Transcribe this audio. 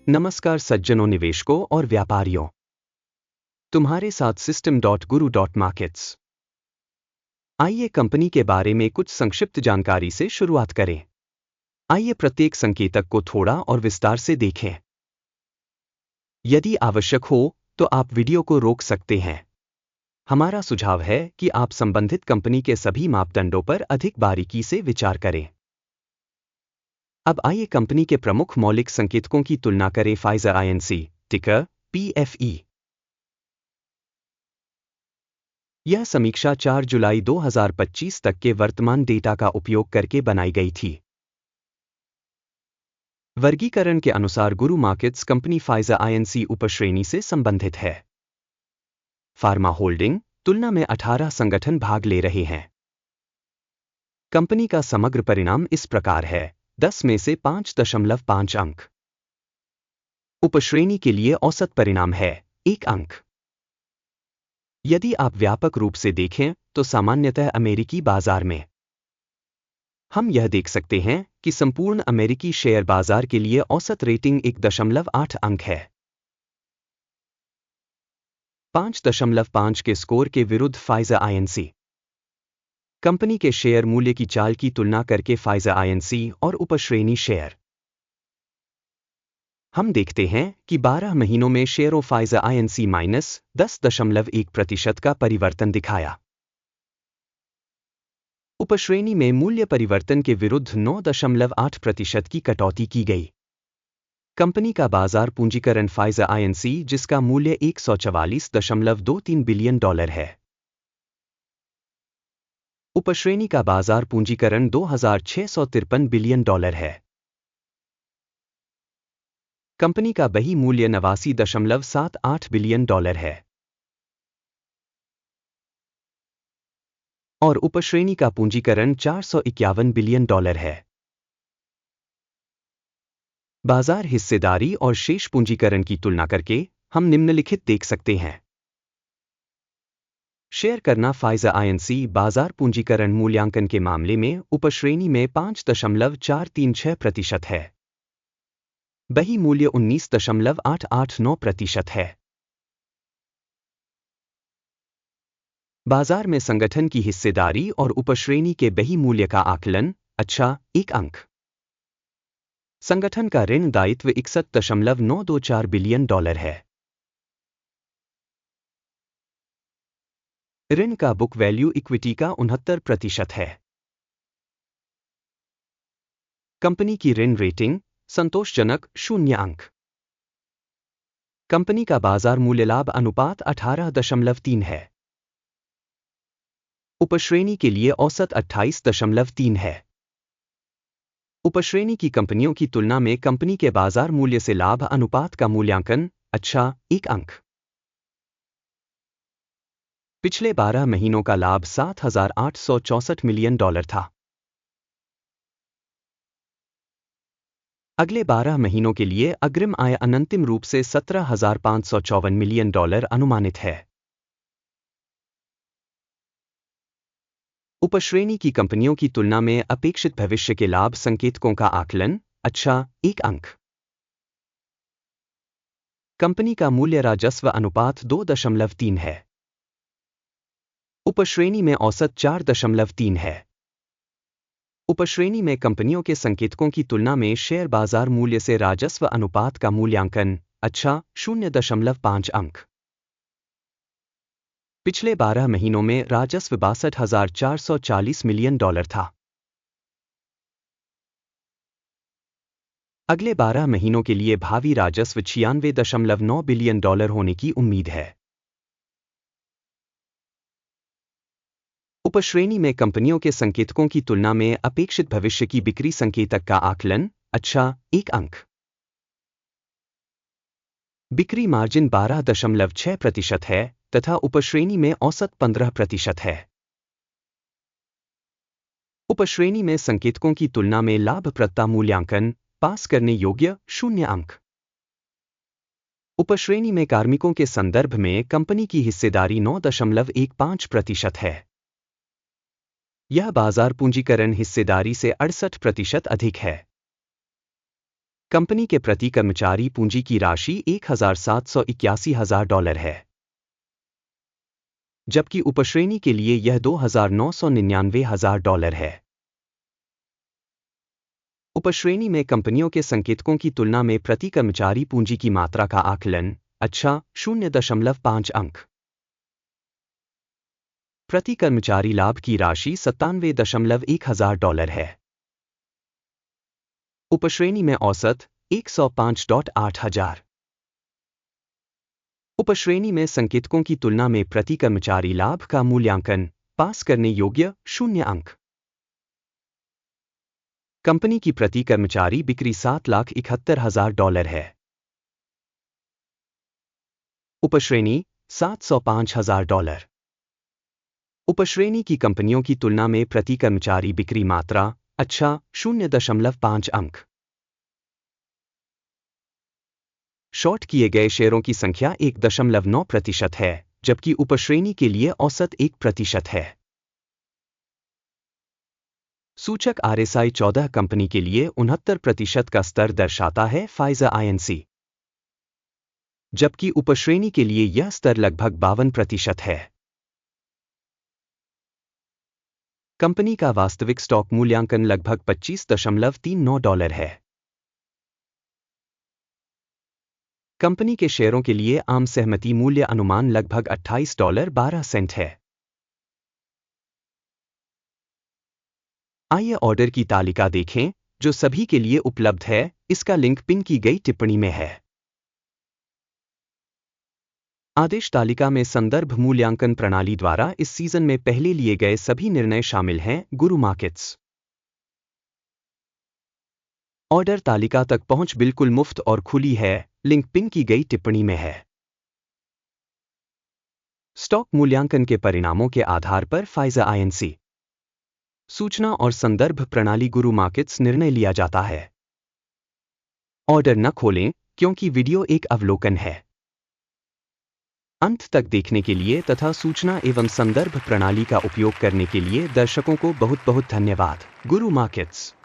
नमस्कार सज्जनों, निवेशकों और व्यापारियों। तुम्हारे साथ system.guru.markets। आइए कंपनी के बारे में कुछ संक्षिप्त जानकारी से शुरुआत करें। आइए प्रत्येक संकेतक को थोड़ा और विस्तार से देखें। यदि आवश्यक हो तो आप वीडियो को रोक सकते हैं। हमारा सुझाव है कि आप संबंधित कंपनी के सभी मापदंडों पर अधिक बारीकी से विचार करें। अब आइए कंपनी के प्रमुख मौलिक संकेतकों की तुलना करें। फाइजर INC, टिकर PFE। यह समीक्षा 4 जुलाई 2025 तक के वर्तमान डेटा का उपयोग करके बनाई गई थी। वर्गीकरण के अनुसार गुरु मार्केट्स कंपनी फाइजर INC उपश्रेणी से संबंधित है। फार्मा होल्डिंग तुलना में 18 संगठन भाग ले रहे हैं। कंपनी का समग्र परिणाम इस प्रकार है: 10 में से 5.5 अंक। उपश्रेणी के लिए औसत परिणाम है 1 अंक। यदि आप व्यापक रूप से देखें तो सामान्यतः अमेरिकी बाजार में हम यह देख सकते हैं कि संपूर्ण अमेरिकी शेयर बाजार के लिए औसत रेटिंग 1.8 अंक है। 5.5 के स्कोर के विरुद्ध फाइजर INC कंपनी के शेयर मूल्य की चाल की तुलना करके फाइजर INC और उपश्रेणी शेयर। हम देखते हैं कि 12 महीनों में शेयरों फाइजर INC -10.1% का परिवर्तन दिखाया। उपश्रेणी में मूल्य परिवर्तन के विरुद्ध 9.8% की कटौती की गई। कंपनी का बाजार पूंजीकरण फाइजर INC, जिसका मूल्य $144.23 बिलियन है। उपश्रेणी का बाजार पूंजीकरण $2,653 बिलियन है। कंपनी का बही मूल्य $89.78 बिलियन है और उपश्रेणी का पूंजीकरण $451 बिलियन है। बाजार हिस्सेदारी और शेष पूंजीकरण की तुलना करके हम निम्नलिखित देख सकते हैं। शेयर करना फाइजर INC बाजार पूंजीकरण मूल्यांकन के मामले में उपश्रेणी में 5.436% है। बही मूल्य 19.889% है। बाजार में संगठन की हिस्सेदारी और उपश्रेणी के बही मूल्य का आकलन: अच्छा, 1 अंक। संगठन का ऋण दायित्व $61.924 बिलियन है। ऋण का बुक वैल्यू इक्विटी का 69% है। कंपनी की ऋण रेटिंग संतोषजनक, 0 अंक। कंपनी का बाजार मूल्य लाभ अनुपात 18.3 है। उपश्रेणी के लिए औसत 28.3 है। उपश्रेणी की कंपनियों की तुलना में कंपनी के बाजार मूल्य से लाभ अनुपात का मूल्यांकन: अच्छा, 1 अंक। पिछले 12 महीनों का लाभ $7,864 मिलियन था। अगले 12 महीनों के लिए अग्रिम आय अनंतिम रूप से $17,554 मिलियन अनुमानित है। उपश्रेणी की कंपनियों की तुलना में अपेक्षित भविष्य के लाभ संकेतकों का आकलन: अच्छा, 1 अंक। कंपनी का मूल्य राजस्व अनुपात 2.3 है। उपश्रेणी में औसत 4.3 है। उपश्रेणी में कंपनियों के संकेतकों की तुलना में शेयर बाजार मूल्य से राजस्व अनुपात का मूल्यांकन: अच्छा, 0.5 अंक। पिछले 12 महीनों में राजस्व $62,440 मिलियन था। अगले 12 महीनों के लिए भावी राजस्व $96.9 बिलियन होने की उम्मीद है। उपश्रेणी में कंपनियों के संकेतकों की तुलना में अपेक्षित भविष्य की बिक्री संकेतक का आकलन: अच्छा, 1 अंक। बिक्री मार्जिन 12.6% है तथा उपश्रेणी में औसत 15% है। उपश्रेणी में संकेतकों की तुलना में लाभप्रदता मूल्यांकन: पास करने योग्य, 0 अंक। उपश्रेणी में कार्मिकों के संदर्भ में कंपनी की हिस्सेदारी 9.15% है। यह बाजार पूंजीकरण हिस्सेदारी से 68% अधिक है। कंपनी के प्रति कर्मचारी पूंजी की राशि $1,781,000 है, जबकि उपश्रेणी के लिए यह $2,999,000 है। उपश्रेणी में कंपनियों के संकेतकों की तुलना में प्रति कर्मचारी पूंजी की मात्रा का आकलन, अच्छा, 0.5 अंक। प्रति कर्मचारी लाभ की राशि $97,100 है। उपश्रेणी में औसत 105.8 उपश्रेणी में संकेतकों की तुलना में प्रति कर्मचारी लाभ का मूल्यांकन, पास करने योग्य, 0 अंक। कंपनी की प्रति कर्मचारी बिक्री $7,71,000 है। उपश्रेणी $705,000। उपश्रेणी की कंपनियों की तुलना में प्रति कर्मचारी बिक्री मात्रा, अच्छा, 0.5 अंक। शॉर्ट किए गए शेयरों की संख्या 1.9% है, जबकि उपश्रेणी के लिए औसत 1% है। सूचक RSI 14 कंपनी के लिए 69% का स्तर दर्शाता है, फाइजर INC, जबकि उपश्रेणी के लिए यह स्तर लगभग 52% है। कंपनी का वास्तविक स्टॉक मूल्यांकन लगभग $25.39 है। कंपनी के शेयरों के लिए आम सहमति मूल्य अनुमान लगभग $28.12 है। आइए ऑर्डर की तालिका देखें, जो सभी के लिए उपलब्ध है। इसका लिंक पिन की गई टिप्पणी में है। आदेश तालिका में संदर्भ मूल्यांकन प्रणाली द्वारा इस सीजन में पहले लिए गए सभी निर्णय शामिल हैं। गुरु मार्केट्स ऑर्डर तालिका तक पहुंच बिल्कुल मुफ्त और खुली है। लिंक पिन की गई टिप्पणी में है। स्टॉक मूल्यांकन के परिणामों के आधार पर फाइजर INC सूचना और संदर्भ प्रणाली गुरु मार्केट्स निर्णय लिया जाता है। ऑर्डर न खोलें, क्योंकि वीडियो एक अवलोकन है। अंत तक देखने के लिए तथा सूचना एवं संदर्भ प्रणाली का उपयोग करने के लिए दर्शकों को बहुत बहुत धन्यवाद। गुरु मार्केट्स।